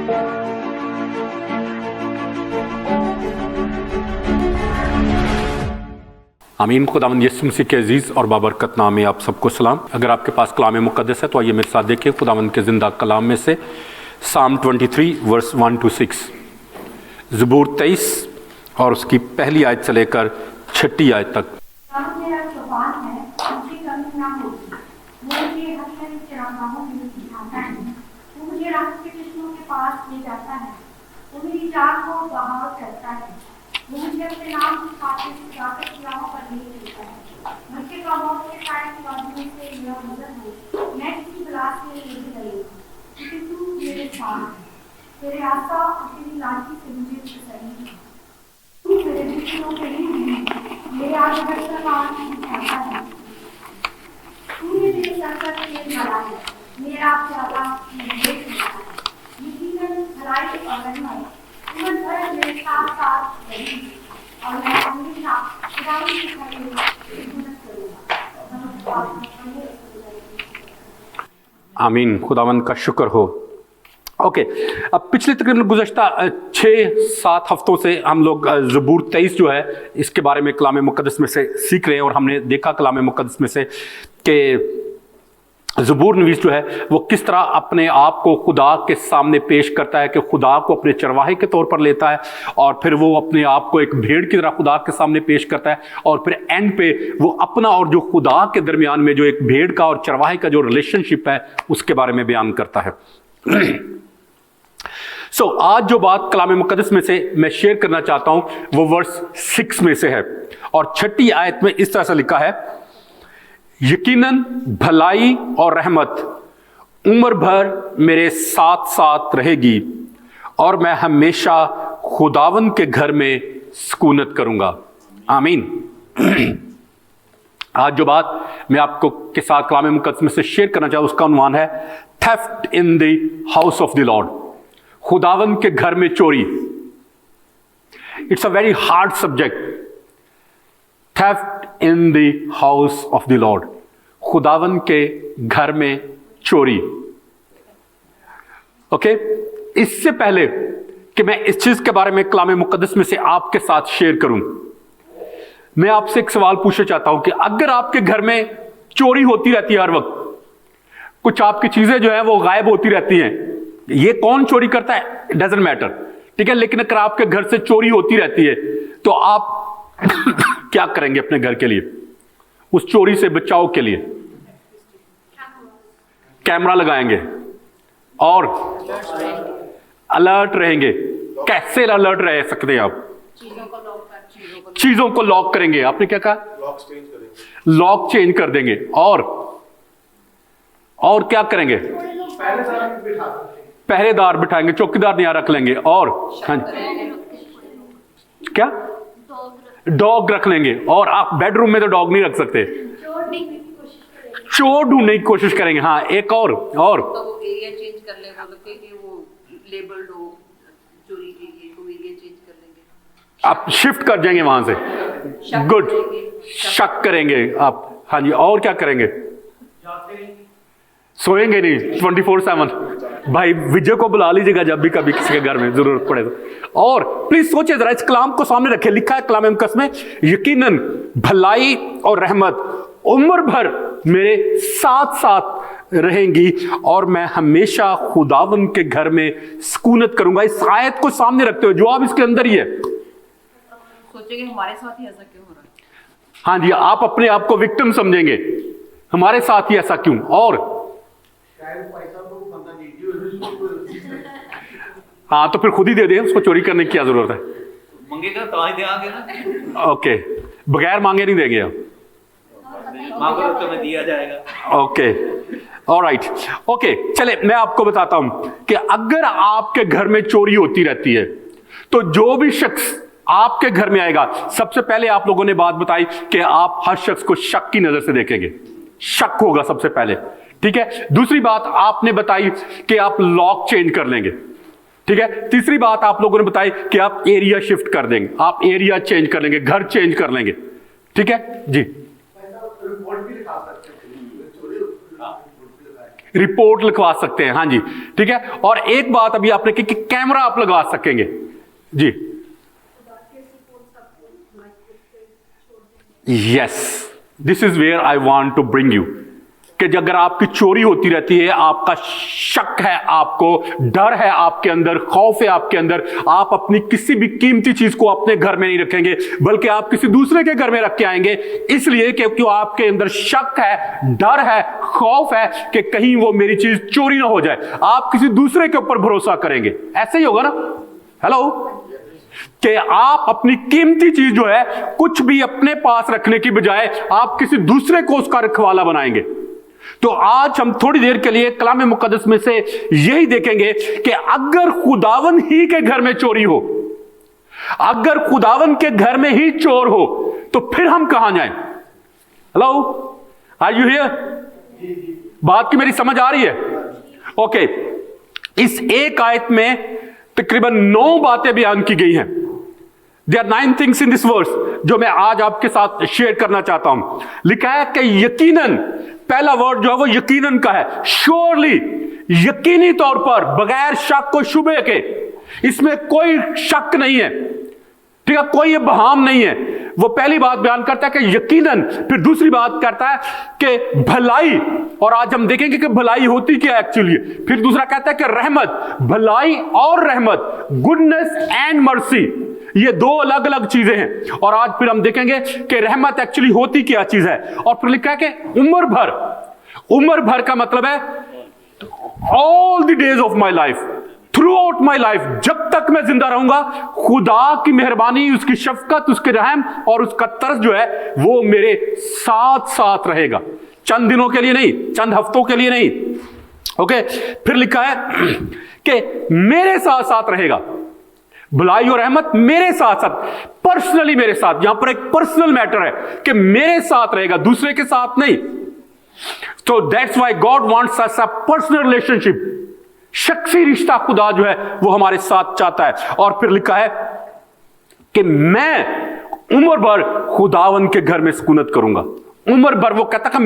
आमीन। खुदावंद यीशु मसीह के अजीज़ और बाबरकत नाम में आप सबको सलाम। अगर आपके पास कलाम मुक़द्दस है तो आइए मेरे साथ देखिए खुदावंद के ज़िंदा कलाम में से साम 23 वर्स 1 to 6, ज़बूर 23 और उसकी पहली आयत से लेकर 6ठी आयत तक। वो मुझे अपने नाम की खातिर जाकर सियाहों पर ले चलता है। मक्के का मौत के साए की वादियों से मेरा मदद हो। मैं किसी तलाश में नहीं गई क्योंकि तू मेरे साथ है। तेरे आशा और तेरी लाठी से मुझे तसल्ली है। तू मेरे दुश्मनों के लिए मेरे आगे बढ़कर काम करता है। तूने मेरे सर पर तेल मारा है। मेरा प्याला मुझे देता है। यकीनन भलाई और रहमत जीवन भर मेरे साथ साथ रहेगी और मैं हमेशा खुदावंद की खिदमत करूंगा। आमीन। खुदावंद का शुक्र हो। ओके, अब पिछले तकरीबन गुज़श्ता 6-7 हफ्तों से हम लोग ज़बूर 23 जो है इसके बारे में कलाम मुक़द्दस में से सीख रहे हैं और हमने देखा कलाम मुक़द्दस में से कि ज़बूर नवीस जो है वो किस तरह अपने आप को खुदा के सामने पेश करता है कि खुदा को अपने चरवाहे के तौर पर लेता है और फिर वो अपने आप को एक भेड़ की तरह खुदा के सामने पेश करता है और फिर एंड पे वो अपना और जो खुदा के दरमियान में जो एक भेड़ का और चरवाहे का जो रिलेशनशिप है उसके बारे में बयान करता है। आज जो बात कलाम मुक़द्दस में से मैं शेयर करना चाहता हूं वो वर्स 6 में से है और 6ठी आयत में इस तरह से लिखा है, यकीनन भलाई और रहमत उम्र भर मेरे साथ साथ रहेगी और मैं हमेशा खुदावंद के घर में सुकूनत करूंगा। आमीन। आज जो बात मैं आपको के साथ कलाम मुक़द्दस में से शेयर करना चाहता हूं उसका उन्वान है theft in the house of the Lord. खुदावंद के घर में चोरी। It's a very hard subject. Theft in the house of the Lord. खुदावंद के घर में चोरी। ओके, इससे पहले कि मैं इस चीज के बारे में कलाम मुक़द्दस में से आपके साथ शेयर करूं, मैं आपसे एक सवाल पूछना चाहता हूं कि अगर आपके घर में चोरी होती रहती है हर वक्त, कुछ आपकी चीजें जो है वो गायब होती रहती हैं, ये कौन चोरी करता है डजंट मैटर, ठीक है, लेकिन अगर आपके घर से चोरी होती रहती है तो आप क्या करेंगे अपने घर के लिए, उस चोरी से बचाव के लिए? कैमरा लगाएंगे और अलर्ट रहेंगे। कैसे अलर्ट रह सकते हैं आप? चीजों को लॉक करेंगे। आपने क्या कहा? लॉक चेंज कर देंगे। और क्या करेंगे? पहरेदार बिठाएंगे, चौकीदार यहाँ रख लेंगे। और हाँ, क्या? डॉग रख लेंगे। और आप बेडरूम में तो डॉग नहीं रख सकते, चोर ढूंढने की कोशिश करेंगे। हाँ, एक और तो वो एरिया चेंज कर लेंगे, वो लेबल्ड हो चोरी के लिए, तो एरिया चेंज कर लेंगे। आप शिफ्ट कर जाएंगे वहां से। गुड, शक करेंगे आप। हाँ जी, और क्या करेंगे? सोएंगे नहीं 24/7। भाई विजय को बुला लीजिएगा जब भी कभी किसी के घर में जरूरत पड़े तो। और प्लीज सोचिए जरा, इस कलाम को सामने रखे। लिखा है कलाम मुक़द्दस में, यकीनन भलाई और रहमत उम्र भर मेरे साथ साथ रहेंगी और मैं हमेशा खुदावंद के घर में सुकूनत करूंगा। इस आयत को सामने रखते हुए जवाब इसके अंदर ही है। सोचेंगे हमारे साथ ही ऐसा क्यों हो रहा है? हाँ जी, आप अपने आप को विक्टिम समझेंगे, हमारे साथ ही ऐसा क्यों। और हाँ, तो फिर खुद ही दे दे, उसको चोरी करने की क्या जरूरत है? मंगेगा तो ही देंगे ना। ओके, बगैर मांगे नहीं देंगे आप? मांगो तो मैं दिया जाएगा। Okay, alright. ओके, चले मैं आपको बताता हूं कि अगर आपके घर में चोरी होती रहती है तो जो भी शख्स आपके घर में आएगा, सबसे पहले आप लोगों ने बात बताई कि आप हर शख्स को शक की नजर से देखेंगे। शक होगा सबसे पहले, ठीक है। दूसरी बात आपने बताई कि आप लॉक चेंज कर लेंगे, ठीक है। तीसरी बात आप लोगों ने बताई कि आप एरिया शिफ्ट कर देंगे, आप एरिया चेंज कर लेंगे, घर चेंज कर लेंगे, ठीक है जी। रिपोर्ट लिखवा सकते हैं। हाँ जी, ठीक है। और एक बात अभी आपने की कि कैमरा आप लगा सकेंगे जी। Yes, this is where I want to bring you कि अगर आपकी चोरी होती रहती है, आपका शक है, आपको डर है, आपके अंदर खौफ है, आपके अंदर, आप अपनी किसी भी कीमती चीज को अपने घर में नहीं रखेंगे बल्कि आप किसी दूसरे के घर में रख के आएंगे, इसलिए क्योंकि आपके अंदर शक है, डर है, खौफ है कि कहीं वो मेरी चीज चोरी ना हो जाए। आप किसी दूसरे के ऊपर भरोसा करेंगे, ऐसे ही होगा ना। हेलो, कि आप अपनी कीमती चीज जो है कुछ भी अपने पास रखने की बजाय आप किसी दूसरे को उसका रखवाला बनाएंगे। तो आज हम थोड़ी देर के लिए कलाम मुकद्दस में से यही देखेंगे कि अगर खुदावन ही के घर में चोरी हो, अगर खुदावन के घर में ही चोर हो, तो फिर हम कहां जाएं? Hello, are you here? बात की मेरी समझ आ रही है? ओके, इस एक आयत में तकरीबन 9 बातें बयान की गई हैं। There are 9 things in this verse जो मैं आज आपके साथ शेयर करना चाहता हूं। लिखा है कि यकीनन, पहला वर्ड जो है वो यकीनन का है, श्योरली, यकीनी तौर पर, बगैर शक को शुबे के, इसमें कोई शक नहीं है, ठीक है, कोई बहाम नहीं है। वो पहली बात बयान करता है कि यकीनन, फिर दूसरी बात करता है कि भलाई, और आज हम देखेंगे कि भलाई होती क्या है एक्चुअली। फिर दूसरा कहता है कि रहमत, भलाई और रहमत, गुडनेस एंड मर्सी, ये 2 अलग अलग चीजें हैं। और आज फिर हम देखेंगे कि रहमत एक्चुअली होती क्या चीज है। और फिर लिखा है कि उम्र भर, उम्र भर का मतलब है all the days of my life, through out my life, जब तक मैं जिंदा रहूंगा, खुदा की मेहरबानी, उसकी शफकत, उसके रहम और उसका तरस जो है वो मेरे साथ साथ रहेगा। चंद दिनों के लिए नहीं, चंद हफ्तों के लिए नहीं। ओके, फिर लिखा है कि मेरे साथ साथ रहेगा, भलाई और रहमत मेरे साथ साथ, पर्सनली मेरे साथ। यहां पर एक पर्सनल मैटर है कि मेरे साथ रहेगा, दूसरे के साथ नहीं। तो that's why God wants us a personal relationship, शख्सी रिश्ता खुदा जो है वो हमारे साथ चाहता है। और फिर लिखा है कि मैं उम्र भर खुदावन के घर में सुकूनत करूंगा। उम्र भर वो कहता कि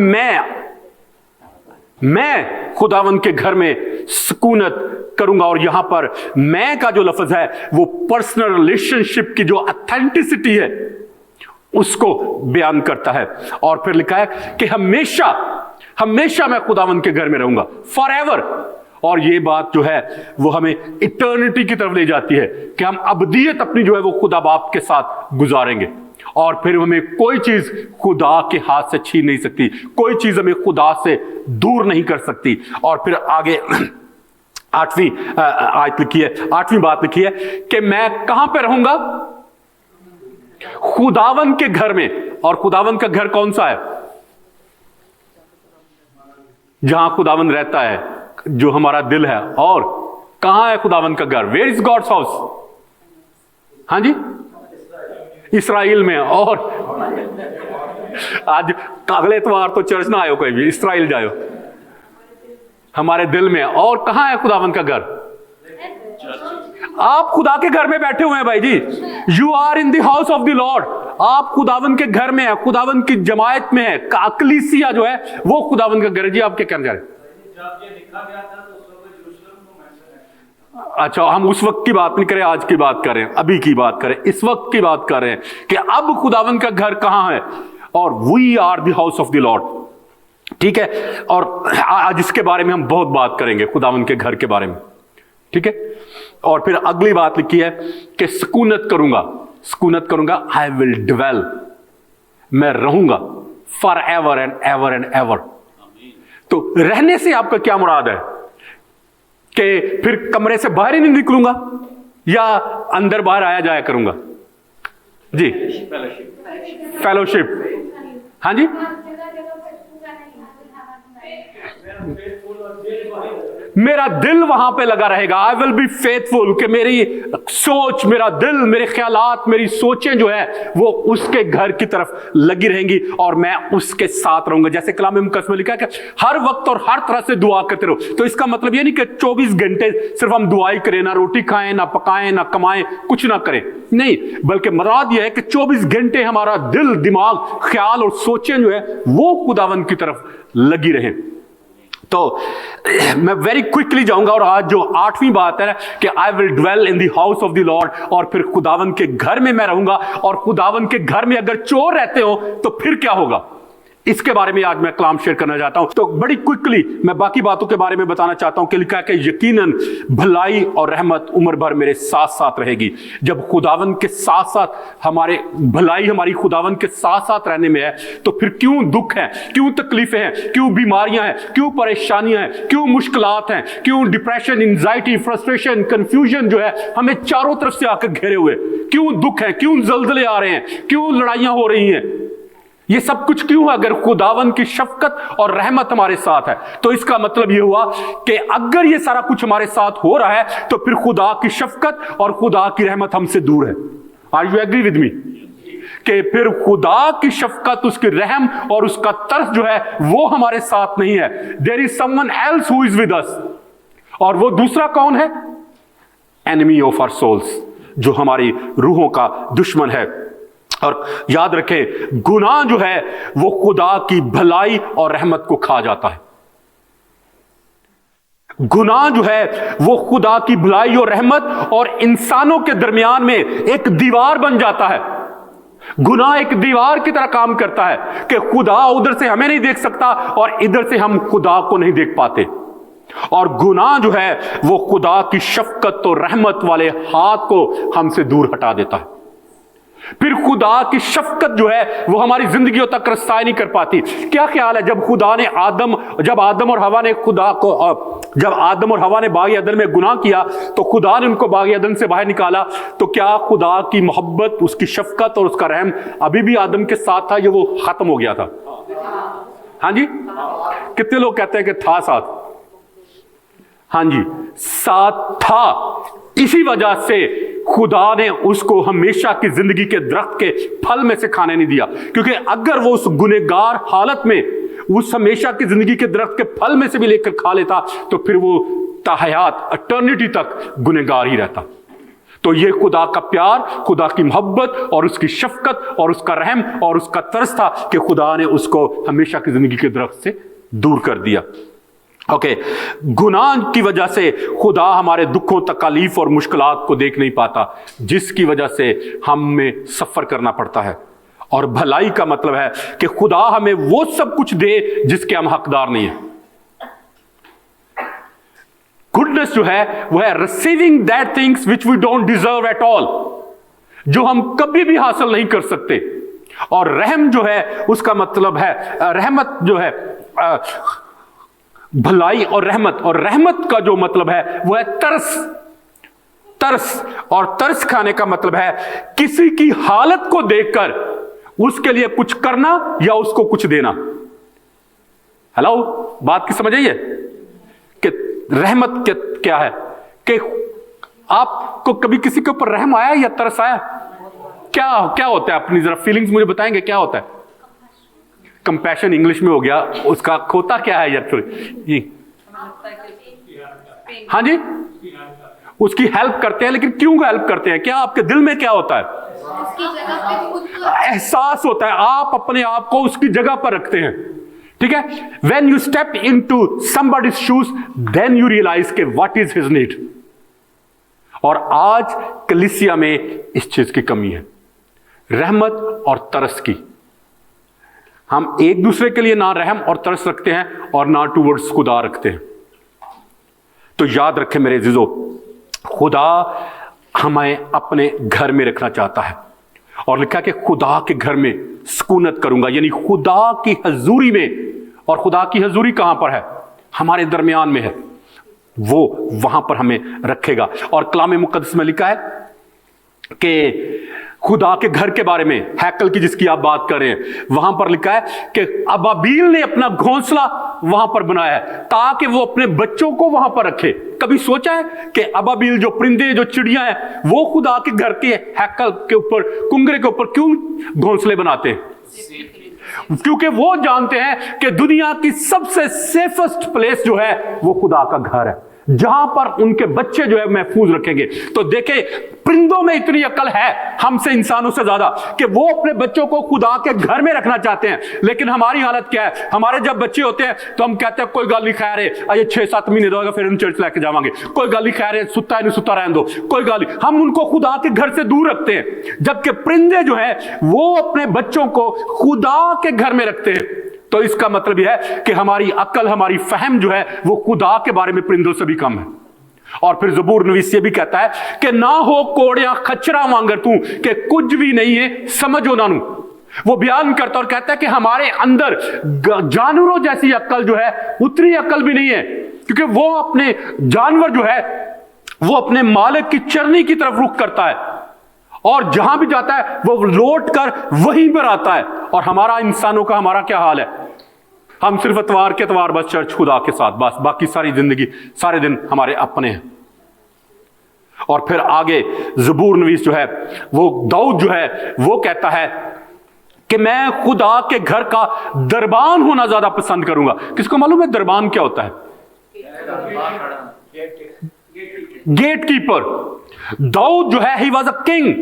मैं खुदावन के घर में सुकूनत करूंगा। और यहां पर मैं का जो लफ्ज है वो पर्सनल रिलेशनशिप की जो ऑथेंटिसिटी है उसको बयान करता है। और फिर लिखा है कि हमेशा हमेशा मैं खुदावन के घर में रहूंगा, फॉर एवर। और ये बात जो है वो हमें इटर्निटी की तरफ ले जाती है कि हम अबदियत अपनी जो है वो खुदा बाप के साथ गुजारेंगे। और फिर हमें कोई चीज खुदा के हाथ से छीन नहीं सकती, कोई चीज हमें खुदा से दूर नहीं कर सकती। और फिर आगे 8वीं आयत लिखी है, 8वीं बात लिखी है कि मैं कहां पे रहूंगा? खुदावन के घर में। और खुदावन का घर कौन सा है? जहां खुदावन रहता है, जो हमारा दिल है। और कहां है खुदावन का घर? Where is God's house? हाँ जी, इस्राइल में। और आज अगले इतवार तो चर्च ना आयो, कोई भी इस्राइल जाओ, हमारे दिल में। और कहां है खुदावन का घर? आप खुदा के घर में बैठे हुए हैं भाई जी। You are in the house of the lord. आप खुदावन के घर में है, खुदावन की जमायत में है। अकलीसिया जो है वो खुदावन का घर है। जी आप क्या कहना चाह रहे हैं? अच्छा, हम उस वक्त की बात नहीं करें, आज की बात करें, अभी की बात करें, इस वक्त की बात कर रहे हैं कि अब खुदावन का घर कहां है। और we are the house of the Lord, ठीक है। और आज इसके बारे में हम बहुत बात करेंगे, खुदावन के घर के बारे में, ठीक है। और फिर अगली बात लिखी है कि सुकूनत करूंगा, सुकूनत करूंगा, आई विल डिवेल, मैं रहूंगा for ever and ever and ever. तो रहने से आपका क्या मुराद है? कि फिर कमरे से बाहर ही नहीं निकलूंगा या अंदर बाहर आया जाया करूंगा? जी, फेलोशिप। हाँ जी, मेरा दिल वहां पे लगा रहेगा। आई विल बी फेथफुल, कि मेरी सोच, मेरा दिल, मेरे ख्यालात, मेरी सोचें जो है वो उसके घर की तरफ लगी रहेंगी और मैं उसके साथ रहूंगा। जैसे कलाम मुकद्दस में लिखा है कि हर वक्त और हर तरह से दुआ करते रहो। तो इसका मतलब ये नहीं कि 24 घंटे सिर्फ हम दुआई करें, ना रोटी खाएं, ना पकाएं, ना कमाएं, कुछ ना करें, नहीं, बल्कि मुराद यह है कि 24 घंटे हमारा दिल, दिमाग, ख्याल और सोचें जो है वो खुदावन की तरफ लगी रहें। तो मैं वेरी क्विकली जाऊंगा, और आज जो 8वीं बात है ना कि I will dwell in the house of the Lord, और फिर खुदावन के घर में मैं रहूंगा, और खुदावन के घर में अगर चोर रहते हो तो फिर क्या होगा, इसके बारे में आज मैं कलाम शेयर करना चाहता हूं। तो बड़ी क्विकली मैं बाकी बातों के बारे में बताना चाहता हूं कि लिखा है कि यकीनन भलाई और रहमत उम्र भर मेरे साथ साथ रहेगी। जब खुदावन के साथ साथ हमारे भलाई हमारी खुदावन के साथ साथ रहने में है, तो फिर क्यों दुख है, क्यों तकलीफें हैं, क्यों बीमारियां हैं, क्यों परेशानियां हैं, क्यों मुश्किलात हैं, क्यों डिप्रेशन, एंजाइटी, फ्रस्ट्रेशन, कंफ्यूजन जो है हमें चारों तरफ से आकर घेरे हुए, क्यों दुख है, क्यों जल्जले आ रहे हैं, क्यों लड़ाइयां हो रही हैं, ये सब कुछ क्यों है? अगर खुदावन की शफकत और रहमत हमारे साथ है, तो इसका मतलब यह हुआ कि अगर ये सारा कुछ हमारे साथ हो रहा है, तो फिर खुदा की शफकत और खुदा की रहमत हमसे दूर है। Are you agree with me? कि फिर खुदा की शफकत, उसकी रहम और उसका तरस जो है वो हमारे साथ नहीं है। There is someone else who is with us, और वो दूसरा कौन है? एनिमी ऑफ आवर सोल्स, जो हमारी रूहों का दुश्मन है। और याद रखें, गुनाह जो है वो खुदा की भलाई और रहमत को खा जाता है। गुनाह जो है वो खुदा की भलाई और रहमत और इंसानों के दरमियान में एक दीवार बन जाता है। गुनाह एक दीवार की तरह काम करता है कि खुदा उधर से हमें नहीं देख सकता और इधर से हम खुदा को नहीं देख पाते। और गुनाह जो है वो खुदा की शफकत और रहमत वाले हाथ को हमसे दूर हटा देता है। फिर खुदा की शफकत जो है वो हमारी जिंदगियों तक रसाई नहीं कर पाती। क्या ख्याल है, जब आदम और हवा ने बाग अदन में गुनाह किया, तो खुदा ने उनको बाग अदन से बाहर निकाला, तो क्या खुदा की मोहब्बत, उसकी शफकत और उसका रहम अभी भी आदम के साथ था, या वो खत्म हो गया था? हाँ जी, कितने लोग कहते हैं कि था साथ? हाँ जी, साथ था। इसी वजह से खुदा ने उसको हमेशा की जिंदगी के दरख्त के फल में से खाने नहीं दिया, क्योंकि अगर वो उस गुनहगार हालत में उस हमेशा की जिंदगी के दरख्त के फल में से भी लेकर खा लेता, तो फिर वो ताहयात एटर्निटी तक गुनहगार ही रहता। तो ये खुदा का प्यार, खुदा की मोहब्बत और उसकी शफकत और उसका रहम और उसका तरस था कि खुदा ने उसको हमेशा की जिंदगी के दरख्त से दूर कर दिया। ओके, गुनाह की वजह से खुदा हमारे दुखों, तकलीफ और मुश्किलात को देख नहीं पाता, जिसकी वजह से हमें सफर करना पड़ता है। और भलाई का मतलब है कि खुदा हमें वो सब कुछ दे जिसके हम हकदार नहीं है। गुडनेस जो है वो है receiving that things which we don't deserve at all, जो हम कभी भी हासिल नहीं कर सकते। और रहम जो है उसका मतलब है, रहमत जो है भलाई और रहमत का जो मतलब है वो है तरस। और तरस खाने का मतलब है किसी की हालत को देखकर उसके लिए कुछ करना या उसको कुछ देना। हेलो, बात की समझ आई है कि रहमत क्या है? कि आपको कभी किसी के ऊपर रहम आया या तरस आया? क्या होता है? अपनी जरा फीलिंग्स मुझे बताएंगे, क्या होता है? कंपैशन इंग्लिश में हो गया, उसका खोता क्या है यार? हाँ जी, उसकी हेल्प करते हैं, लेकिन क्यों हेल्प करते हैं? क्या आपके दिल में क्या होता है? उसकी जगह पे खुद को एहसास होता है, आप अपने आप को उसकी जगह पर रखते हैं। ठीक है, when you step into somebody's shoes, then you realise के व्हाट इज हिज नीड। और आज कलीसिया में इस चीज की कमी है, रहमत और तरस की। हम एक दूसरे के लिए ना रहम और तरस रखते हैं और ना टूवर्ड्स खुदा रखते हैं। तो याद रखें मेरे अजीजों, खुदा हमें अपने घर में रखना चाहता है, और लिखा कि खुदा के घर में सुकूनत करूंगा, यानी खुदा की हजूरी में। और खुदा की हजूरी कहां पर है? हमारे दरमियान में है, वो वहां पर हमें रखेगा। और कलाम मुकद्दस में लिखा है कि खुदा के घर के बारे में, हैकल की जिसकी आप बात कर रहे हैं, वहां पर लिखा है कि अबाबील ने अपना घोंसला वहां पर बनाया है ताकि वो अपने बच्चों को वहां पर रखे। कभी सोचा है कि अबाबील जो परिंदे, जो चिड़ियां हैं, वो खुदा के घर के हैकल के ऊपर, कुंगरे के ऊपर क्यों घोंसले बनाते हैं? क्योंकि वो जानते हैं कि दुनिया की सबसे सेफेस्ट प्लेस जो है वो खुदा का घर है। जहां पर उनके बच्चे जो है महफूज रखेंगे। तो देखे, परिंदों में इतनी अकल है हमसे, इंसानों से ज्यादा, कि वो अपने बच्चों को खुदा के घर में रखना चाहते हैं। लेकिन हमारी हालत क्या है? हमारे जब बच्चे होते हैं तो हम कहते हैं कोई गल नहीं, खैर है, अजय 6-7 महीने होगा फिर हम चर्च लेके जावांगे, कोई गल नहीं, खैर है, सुता है नहीं सुता रहने दो, कोई गल नहीं। हम उनको खुदा के घर से दूर रखते हैं, जबकि परिंदे जो है वो अपने बच्चों को खुदा के घर में रखते हैं। तो इसका मतलब यह है कि हमारी अकल, हमारी फहम जो है वो खुदा के बारे में परिंदों से भी कम है। और फिर ज़बूर नवीस ये भी कहता है कि ना हो कोड़िया खचरा वांगर तू, कि कुछ भी नहीं है समझो ना नू। वो बयान करता और कहता है कि हमारे अंदर जानवरों जैसी अकल जो है उतनी अकल भी नहीं है, क्योंकि वो अपने जानवर जो है वो अपने मालिक की चरनी की तरफ रुख करता है और जहां भी जाता है वो लौट कर वहीं पर आता है। और हमारा, इंसानों का हमारा क्या हाल है? हम सिर्फ अतवार के अतवार बस चर्च खुदा के साथ, बस बाकी सारी जिंदगी, सारे दिन हमारे अपने हैं। और फिर आगे ज़बूर नवीस जो है वो दाऊद जो है वो कहता है कि मैं खुदा के घर का दरबान होना ज्यादा पसंद करूंगा। किसको मालूम है दरबान क्या होता है? Gate keeper. दाऊद जो है ही वॉज अ किंग,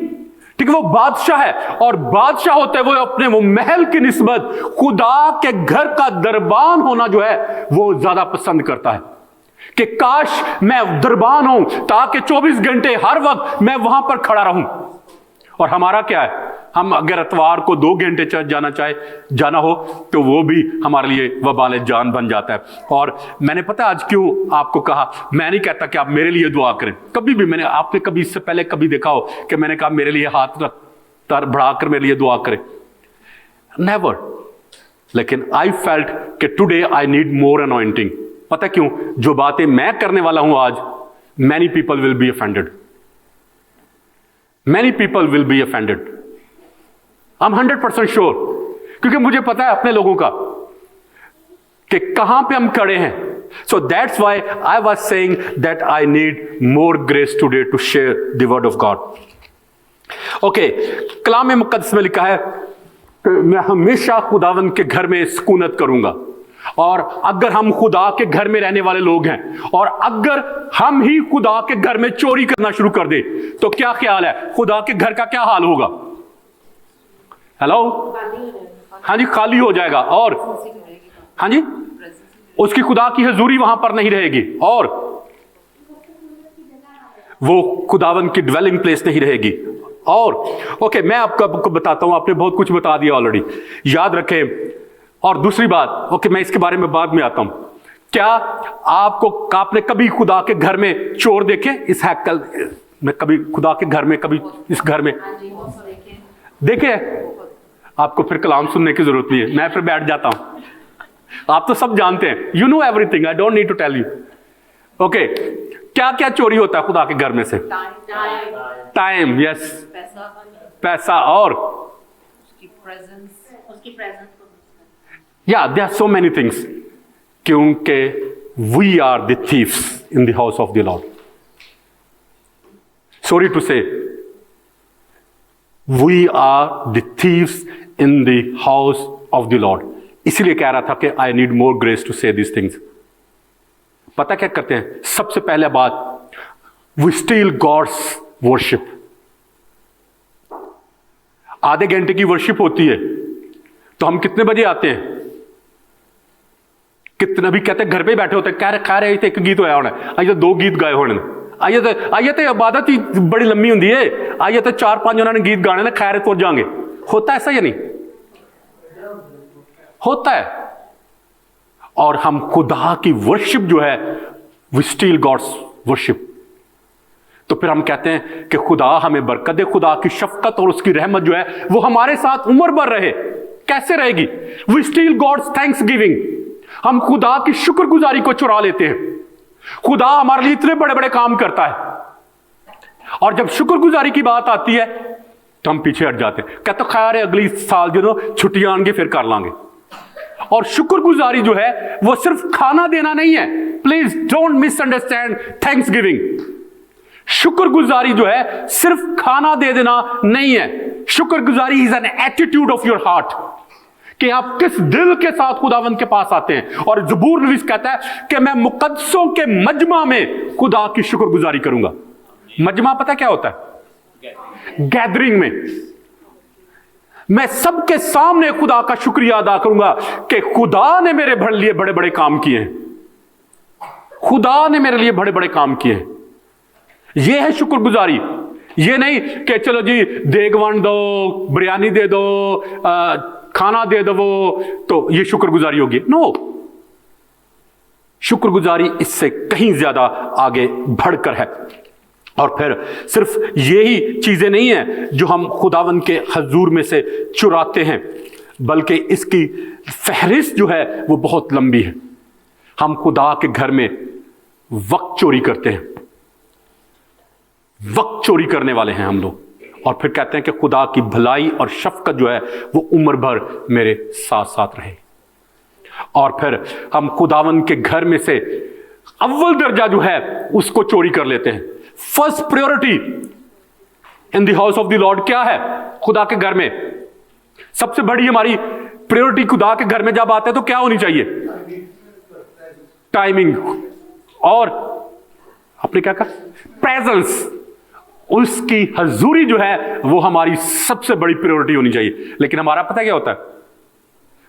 ठीक है, वो बादशाह है, और बादशाह होते वो अपने वो महल की निस्बत खुदा के घर का दरबान होना जो है वो ज्यादा पसंद करता है कि काश मैं दरबान हूं ताकि 24 घंटे हर वक्त मैं वहां पर खड़ा रहूं। और हमारा क्या है? हम अगर अतवार को 2 घंटे चर्च जाना हो तो वो भी हमारे लिए वबाल जान बन जाता है। और मैंने पता आज क्यों आपको कहा, मैं नहीं कहता कि आप मेरे लिए दुआ करें, कभी भी मैंने, आपने कभी इससे पहले कभी देखा हो कि मैंने कहा मेरे लिए हाथ बढ़ाकर मेरे लिए दुआ करें? नेवर। लेकिन आई फेल्ट कि today I need more anointing. पता क्यों? जो बातें मैं करने वाला हूं आज, many people will be offended, many people will be offended. I am 100% sure, क्योंकि मुझे पता है अपने लोगों का कि कहां पे हम खड़े हैं। So that's why I was saying that I need more grace today to share the word of God. Okay, कलाम मुकद्दस में लिखा है कि मैं हमेशा खुदावंद के घर में सुकूनत करूंगा। और अगर हम खुदा के घर में रहने वाले लोग हैं और अगर हम ही खुदा के घर में चोरी करना शुरू कर दे तो क्या ख्याल है खुदा के घर का क्या हाल होगा? हेलो, हाँ जी, खाली हो जाएगा। और हाँ जी, उसकी खुदा की हजूरी वहां पर नहीं रहेगी और वो खुदावन की ड्वेलिंग प्लेस नहीं रहेगी। और ओके, मैं आपको बताता हूं, आपने बहुत कुछ बता दिया ऑलरेडी, याद रखें। और दूसरी बात, ओके, मैं इसके बारे में बाद में आता हूं। क्या आपने कभी खुदा के घर में चोर देखे? इस हैकल में कभी खुदा के घर में, कभी इस घर में देखे? आपको फिर कलाम सुनने की जरूरत नहीं है, मैं फिर बैठ जाता हूं। आप तो सब जानते हैं, you know everything, I don't need to tell you. Okay, क्या क्या चोरी होता है खुदा के घर में से? टाइम, यस, पैसा और उसकी प्रेजेंस। या there are so many things, क्योंकि we are the thieves in the house of the lord. Sorry to say, we are the thieves in the house of the lord. इसीलिए कह रहा था कि I need more grace to say this things. पता क्या करते हैं? सबसे पहले बात, वी स्टील गॉड्स वर्शिप। आधे घंटे की वर्शिप होती है तो हम कितने बजे आते हैं? कितने भी कहते हैं घर पे बैठे होते हैं, कह रहे थे एक गीत होया होना, आइए 2 गीत गाए होने, आइए तो इबादत ही बड़ी लंबी होती है, आइए तो 4-5 उन्होंने गीत गाने ना, खैर तो जाएंगे। होता है ऐसा या नहीं होता है? और हम खुदा की वर्शिप जो है, वी स्टील गॉड्स वर्शिप। तो फिर हम कहते हैं कि खुदा हमें बरकत दे, खुदा की शफकत और उसकी रहमत जो है वो हमारे साथ उम्र भर रहे। कैसे रहेगी? We steal God's thanksgiving. हम खुदा की शुक्रगुजारी को चुरा लेते हैं। खुदा हमारे लिए इतने बड़े बड़े काम करता है और जब शुक्रगुजारी की बात आती है तो हम पीछे हट जाते हैं, कहते खैर है अगली साल जो छुट्टियां आएंगे फिर कर लांगे। और शुक्रगुजारी जो है वो सिर्फ खाना देना नहीं है, please don't misunderstand thanksgiving. शुक्रगुजारी जो है सिर्फ खाना दे देना नहीं है, शुक्रगुजारी is an attitude of your heart, कि आप किस दिल के साथ खुदावंद के पास आते हैं। और ज़बूर नवीस कहता है कि मैं मुकद्दसों के मजमा में खुदा की शुक्रगुजारी करूंगा। मजमा पता क्या होता है? गैदरिंग में मैं सबके सामने खुदा का शुक्रिया अदा करूंगा कि खुदा ने मेरे लिए बड़े बड़े काम किए हैं, खुदा ने मेरे लिए बड़े बड़े काम किए हैं। यह है शुक्रगुजारी। ये नहीं कि चलो जी देगवान दो, बिरयानी दे दो, खाना दे दो तो ये शुक्रगुजारी होगी। नो, शुक्रगुजारी इससे कहीं ज्यादा आगे बढ़कर है। और फिर सिर्फ यही चीजें नहीं है जो हम खुदावंद के हजूर में से चुराते हैं, बल्कि इसकी फहरिस्त जो है वो बहुत लंबी है। हम खुदा के घर में वक्त चोरी करते हैं, वक्त चोरी करने वाले हैं हम लोग। और फिर कहते हैं कि खुदा की भलाई और शफकत जो है वो उम्र भर मेरे साथ साथ रहे। और फिर हम खुदावंद के घर में से अव्वल दर्जा जो है उसको चोरी कर लेते हैं। First priority in the house of the Lord क्या है? खुदा के घर में सबसे बड़ी हमारी प्रायोरिटी खुदा के घर में जब आते हैं तो क्या होनी चाहिए? टाइमिंग। और आपने क्या कहा? प्रेजेंस। उसकी हजूरी जो है वो हमारी सबसे बड़ी प्रायोरिटी होनी चाहिए। लेकिन हमारा पता क्या होता है?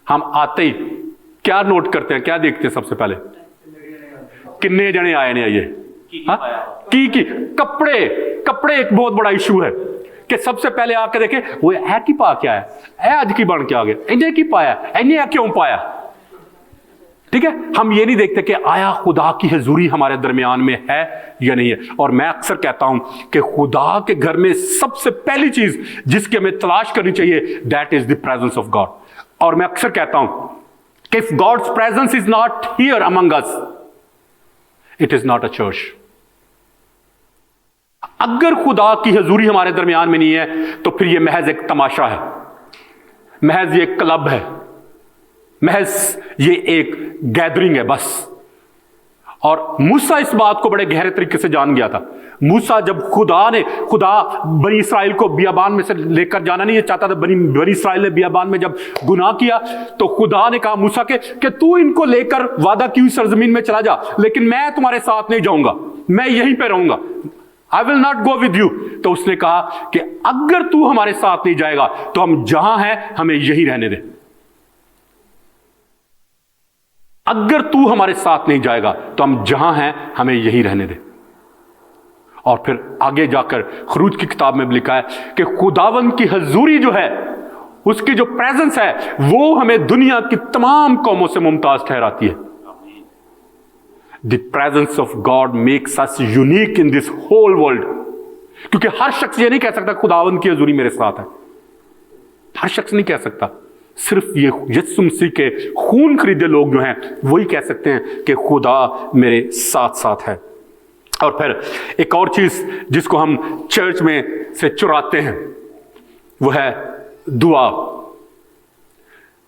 हम आते ही क्या नोट करते हैं, क्या देखते हैं? सबसे पहले कितने जने आए ने आइए की कपड़े एक बहुत बड़ा इशू है कि सबसे पहले आके देखे वो है कि पा क्या है आज की बन के आ गया, इन्हें की पाया, इन्हें क्यों पाया। ठीक है, हम ये नहीं देखते कि आया खुदा की हजूरी हमारे दरमियान में है या नहीं है। और मैं अक्सर कहता हूं कि खुदा के घर में सबसे पहली चीज जिसकी हमें तलाश करनी चाहिए, that is the presence of God. और मैं अक्सर कहता हूं कि if God's presence is not here among us, it is not a church. अगर खुदा की हजूरी हमारे दरमियान में नहीं है तो फिर यह महज एक तमाशा है, महज ये क्लब है, महज ये एक गैदरिंग है बस। और मूसा इस बात को बड़े गहरे तरीके से जान गया था। मूसा जब खुदा बनी इस्राएल को बियाबान में से लेकर जाना नहीं चाहता था, बनी इस्राएल ने बियाबान में जब गुनाह किया तो खुदा ने कहा मूसा के कि तू इनको लेकर वादा की हुई सरजमीन में चला जा, लेकिन मैं तुम्हारे साथ नहीं जाऊंगा, मैं यहीं पे रहूंगा, I will not go with you. तो उसने कहा कि अगर तू हमारे साथ नहीं जाएगा तो हम जहां हैं हमें यहीं रहने दे, अगर तू हमारे साथ नहीं जाएगा तो हम जहां हैं हमें यहीं रहने दे। और फिर आगे जाकर खरूज की किताब में लिखा है कि खुदावंद की हजूरी जो है, उसकी जो प्रेजेंस है वो हमें दुनिया की तमाम कौमों से मुमताज ठहराती है। The presence of God makes us unique in this whole world. क्योंकि हर शख्स ये नहीं कह सकता खुदावंद की हजूरी मेरे साथ है, हर शख्स नहीं कह सकता। सिर्फ ये यीशु मसीह के खून खरीदे लोग जो हैं वही कह सकते हैं कि खुदा मेरे साथ साथ है। और फिर एक और चीज जिसको हम चर्च में से चुराते हैं वो है दुआ।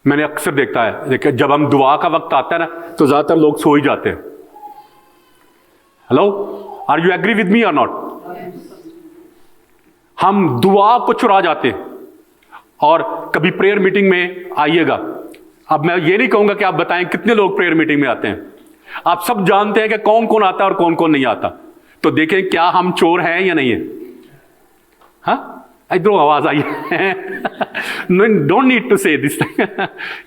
मैंने अक्सर देखता है, देखिए जब हम दुआ का वक्त आता है ना तो ज्यादातर लोग सो ही जाते हैं। Hello, are you agree with me और नॉट? हम दुआ को चुरा जाते हैं। और कभी प्रेयर मीटिंग में आइएगा, अब मैं ये नहीं कहूंगा कि आप बताएं कितने लोग प्रेयर मीटिंग में आते हैं, आप सब जानते हैं कि कौन कौन आता है और कौन कौन नहीं आता। तो देखें क्या हम चोर हैं या नहीं है। हाँ, इधरों आवाज आई है। Don't need to say this.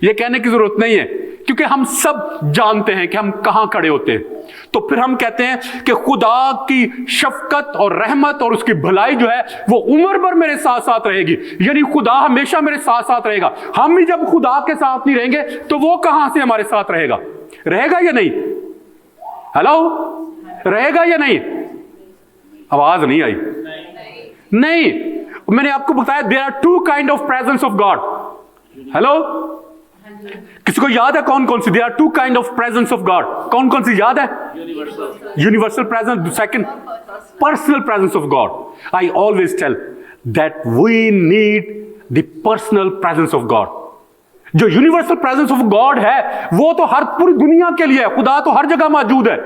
ये कहने की जरूरत नहीं है क्योंकि हम सब जानते हैं कि हम कहां खड़े होते हैं। तो फिर हम कहते हैं कि खुदा की शफकत और रहमत और उसकी भलाई जो है वो उम्र भर मेरे साथ साथ रहेगी, यानी खुदा हमेशा मेरे साथ साथ रहेगा। हम ही जब खुदा के साथ नहीं रहेंगे तो वो कहां से हमारे साथ रहेगा? रहेगा या नहीं? हेलो, रहेगा या नहीं? आवाज नहीं आई। नहीं, मैंने आपको बताया there are two kind of presence of God. Hello, किसी को याद है कौन कौन सी? There are two kind of presence of God. कौन कौन सी याद है? Universal presence, second personal presence of God. I always tell that we need the personal presence of God. जो यूनिवर्सल प्रेजेंस ऑफ गॉड है वो तो हर पूरी दुनिया के लिए है, खुदा तो हर जगह मौजूद है,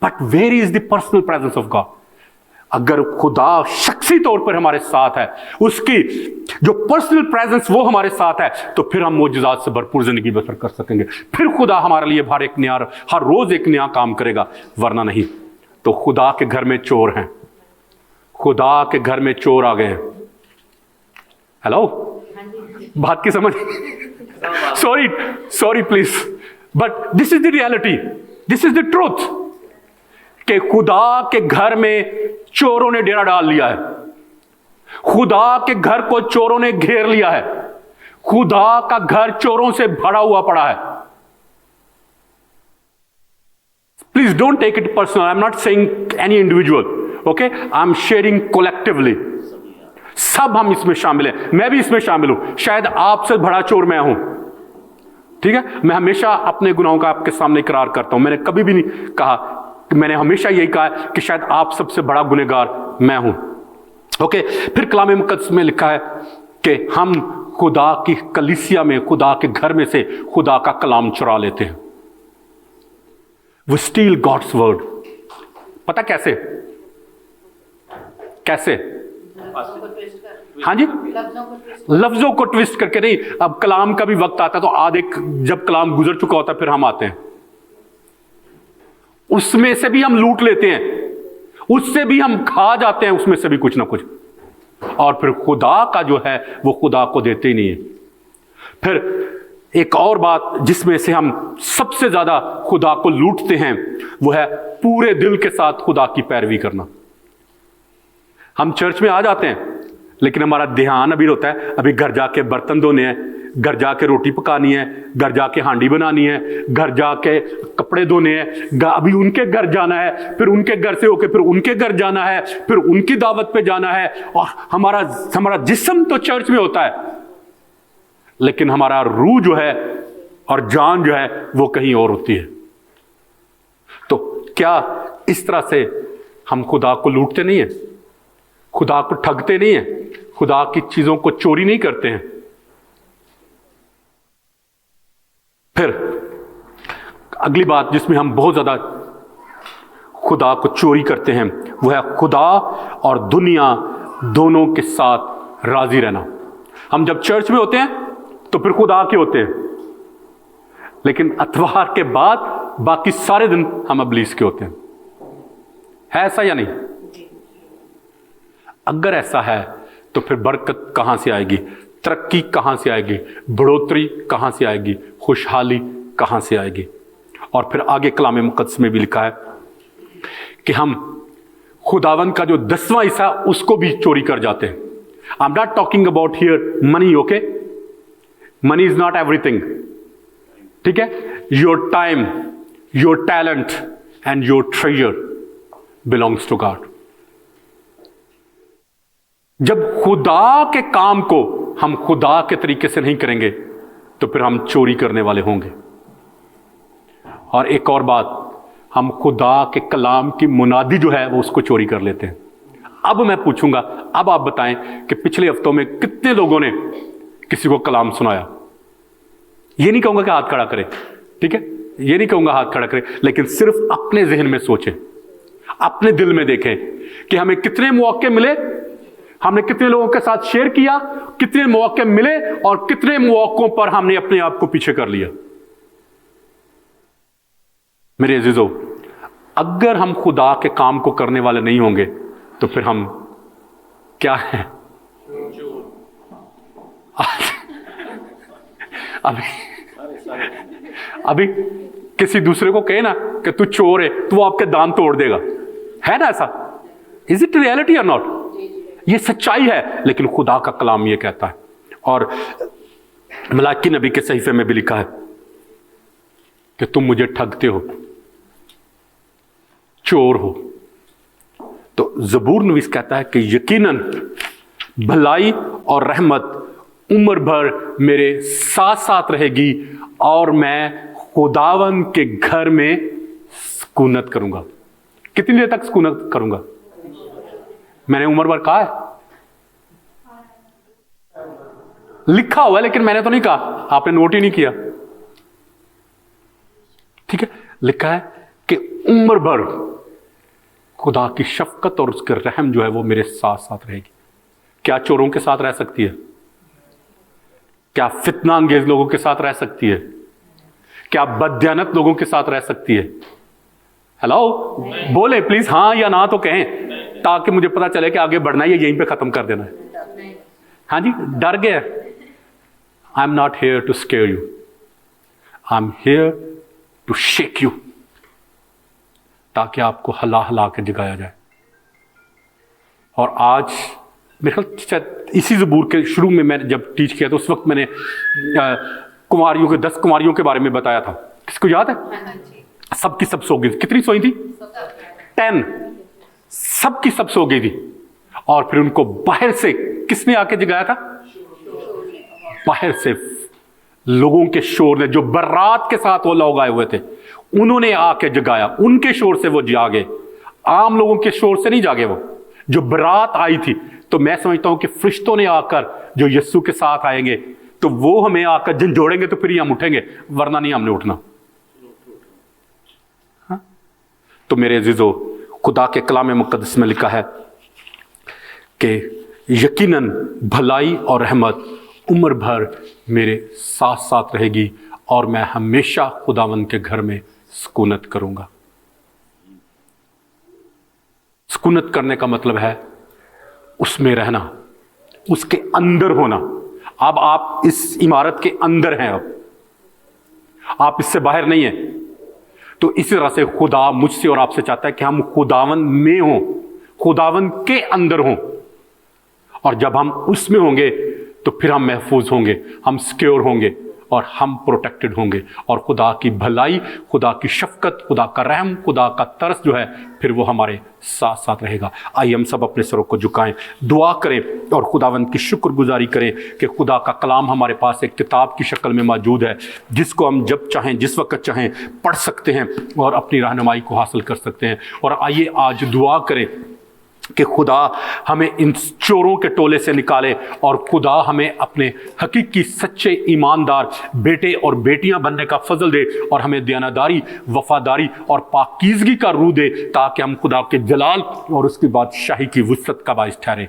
but where is the personal presence of God? अगर खुदा शख्सी तौर पर हमारे साथ है, उसकी जो पर्सनल प्रेजेंस वो हमारे साथ है, तो फिर हम मौजूदात से भरपूर जिंदगी बसर कर सकेंगे। फिर खुदा हमारे लिए हर रोज एक नया काम करेगा, वरना नहीं। तो खुदा के घर में चोर हैं, खुदा के घर में चोर आ गए हैं। हेलो, बात की समझ? Sorry please, but this is the reality, this is the truth कि खुदा के घर में चोरों ने डेरा डाल लिया है, खुदा के घर को चोरों ने घेर लिया है, खुदा का घर चोरों से भरा हुआ पड़ा है। Please don't take it personal, I am not saying any individual, okay, I am sharing collectively. सब हम इसमें शामिल हैं, मैं भी इसमें शामिल हूं। शायद आपसे बड़ा चोर मैं हूं, ठीक है। मैं हमेशा अपने गुनाहों का आपके सामने इकरार करता हूं। मैंने कभी भी नहीं कहा, मैंने हमेशा यही कहा कि शायद आप सबसे बड़ा गुनहगार मैं हूं, ओके। फिर कलाम मुकद्दस में लिखा है कि हम खुदा की कलीसिया में, खुदा के घर में से खुदा का कलाम चुरा लेते हैं। वो स्टील गॉड्स वर्ड। पता कैसे? कैसे? हाँ जी, लफ्जों को ट्विस्ट करके नहीं। अब कलाम का भी वक्त आता है, तो आधे जब कलाम गुजर चुका होता है फिर हम आते हैं, उसमें से भी हम लूट लेते हैं, उससे भी हम खा जाते हैं, उसमें से भी कुछ ना कुछ, और फिर खुदा का जो है वो खुदा को देते ही नहीं है। फिर एक और बात जिसमें से हम सबसे ज्यादा खुदा को लूटते हैं, वो है पूरे दिल के साथ खुदा की पैरवी करना। हम चर्च में आ जाते हैं, लेकिन हमारा ध्यान अभी होता है अभी घर जाके बर्तन धोने हैं, घर जाके रोटी पकानी है, घर जाके हांडी बनानी है, घर जाके कपड़े धोने हैं, अभी उनके घर जाना है, फिर उनके घर से होके फिर उनके घर जाना है, फिर उनकी दावत पे जाना है। और हमारा जिस्म तो चर्च में होता है, लेकिन हमारा रूह जो है और जान जो है वो कहीं और होती है। तो क्या इस तरह से हम खुदा को लूटते नहीं है, खुदा को ठगते नहीं है, खुदा की चीजों को चोरी नहीं करते हैं? फिर अगली बात जिसमें हम बहुत ज्यादा खुदा को चोरी करते हैं, वो है खुदा और दुनिया दोनों के साथ राजी रहना। हम जब चर्च में होते हैं तो फिर खुदा के होते हैं, लेकिन अतवार के बाद बाकी सारे दिन हम इब्लीस के होते हैं। है ऐसा या नहीं? अगर ऐसा है तो फिर बरकत कहां से आएगी, तरक्की कहां से आएगी, बढ़ोतरी कहां से आएगी, खुशहाली कहां से आएगी? और फिर आगे कलाम मुकद्दस में भी लिखा है कि हम खुदावन का जो 10वां हिस्सा उसको भी चोरी कर जाते हैं। I am not talking about here money, okay, money is not everything, ठीक है। Your time, your talent and your treasure belongs to God. जब खुदा के काम को हम खुदा के तरीके से नहीं करेंगे तो फिर हम चोरी करने वाले होंगे। और एक और बात, हम खुदा के कलाम की मुनादी जो है वो उसको चोरी कर लेते हैं। अब मैं पूछूंगा, अब आप बताएं कि पिछले हफ्तों में कितने लोगों ने किसी को कलाम सुनाया? ये नहीं कहूंगा कि हाथ खड़ा करें, ठीक है, ये नहीं कहूंगा हाथ खड़ा करें, लेकिन सिर्फ अपने जहन में सोचें, अपने दिल में देखें कि हमें कितने मौके मिले, हमने कितने लोगों के साथ शेयर किया, कितने मौके मिले और कितने मौकों पर हमने अपने आप को पीछे कर लिया। मेरे अजीजों, अगर हम खुदा के काम को करने वाले नहीं होंगे तो फिर हम क्या हैं? अभी किसी दूसरे को कहे ना कि तू चोर है, तो वो आपके दांत तोड़ देगा, है ना ऐसा? इज इट रियलिटी और नॉट? ये सच्चाई है, लेकिन खुदा का कलाम ये कहता है। और मलाकी नबी के सहीफे में भी लिखा है कि तुम मुझे ठगते हो, चोर हो। तो जबूर नवीस कहता है कि यकीनन भलाई और रहमत उम्र भर मेरे साथ साथ रहेगी और मैं खुदावन के घर में सुकूनत करूंगा। कितनी देर तक सुकूनत करूंगा? मैंने उम्र भर कहा है, लिखा हुआ है, लेकिन मैंने तो नहीं कहा, आपने नोट ही नहीं किया, ठीक है। लिखा है कि उम्र भर खुदा की शफकत और उसके रहम जो है वो मेरे साथ साथ रहेगी। क्या चोरों के साथ रह सकती है? क्या फितना अंगेज लोगों के साथ रह सकती है? क्या बददियानत लोगों के साथ रह सकती है? हेलो, बोले प्लीज हाँ या ना तो कहें, ताकि मुझे पता चले कि आगे बढ़ना है या यहीं पे खत्म कर देना है। हाँ जी, डर गए? I am not here to scare you, I am here to shake you, ताकि आपको हला हला के जगाया जाए। और आज मेरे ख्याल इसी ज़बूर के शुरू में मैंने जब टीच किया तो उस वक्त मैंने कुमारियों के 10 कुमारियों के बारे में बताया था। किसको याद है? सबकी सब सो गई थी। कितनी सोई थी? 10। सबकी सब सो गई थी। और फिर उनको बाहर से किसने आके जगाया था? बाहर से लोगों के शोर ने, जो बारात के साथ वो लोग आए हुए थे, उन्होंने आके जगाया। उनके शोर से वो जागे, आम लोगों के शोर से नहीं जागे। वो जो बारात आई थी, तो मैं समझता हूं कि फरिश्तों ने आकर जो यीशु के साथ आएंगे तो वो हमें आकर झंझोड़ेंगे, तो फिर ही हम उठेंगे, वरना नहीं हमने उठना। हाँ? तो मेरे अजीजों, खुदा के कलाम मुकद्दस में लिखा है कि यकीनन भलाई और रहमत उम्र भर मेरे साथ साथ रहेगी और मैं हमेशा खुदावंद के घर में सुकूनत करूंगा। सुकूनत करने का मतलब है उसमें रहना, उसके अंदर होना। अब आप इस इमारत के अंदर हैं, अब आप इससे बाहर नहीं हैं। तो इसी तरह से खुदा मुझसे और आपसे चाहता है कि हम खुदावंद में हों, खुदावंद के अंदर हों। और जब हम उसमें होंगे तो फिर हम महफूज होंगे, हम सिक्योर होंगे और हम प्रोटेक्टेड होंगे। और खुदा की भलाई, खुदा की शफकत, खुदा का रहम, खुदा का तरस जो है, फिर वो हमारे साथ साथ रहेगा। आइए हम सब अपने सरों को झुकाएं, दुआ करें और खुदावंद की शुक्रगुजारी करें कि खुदा का कलाम हमारे पास एक किताब की शक्ल में मौजूद है, जिसको हम जब चाहें, जिस वक्त चाहें पढ़ सकते हैं और अपनी रहनुमाई को हासिल कर सकते हैं। और आइए आज दुआ करें कि खुदा हमें इन चोरों के टोले से निकाले और खुदा हमें अपने हकीकी सच्चे ईमानदार बेटे और बेटियां बनने का फजल दे और हमें दयानतदारी, वफादारी और पाकीज़गी का रूह दे, ताकि हम खुदा के जलाल और उसकी बादशाही की वुसअत का बाइस ठहरें।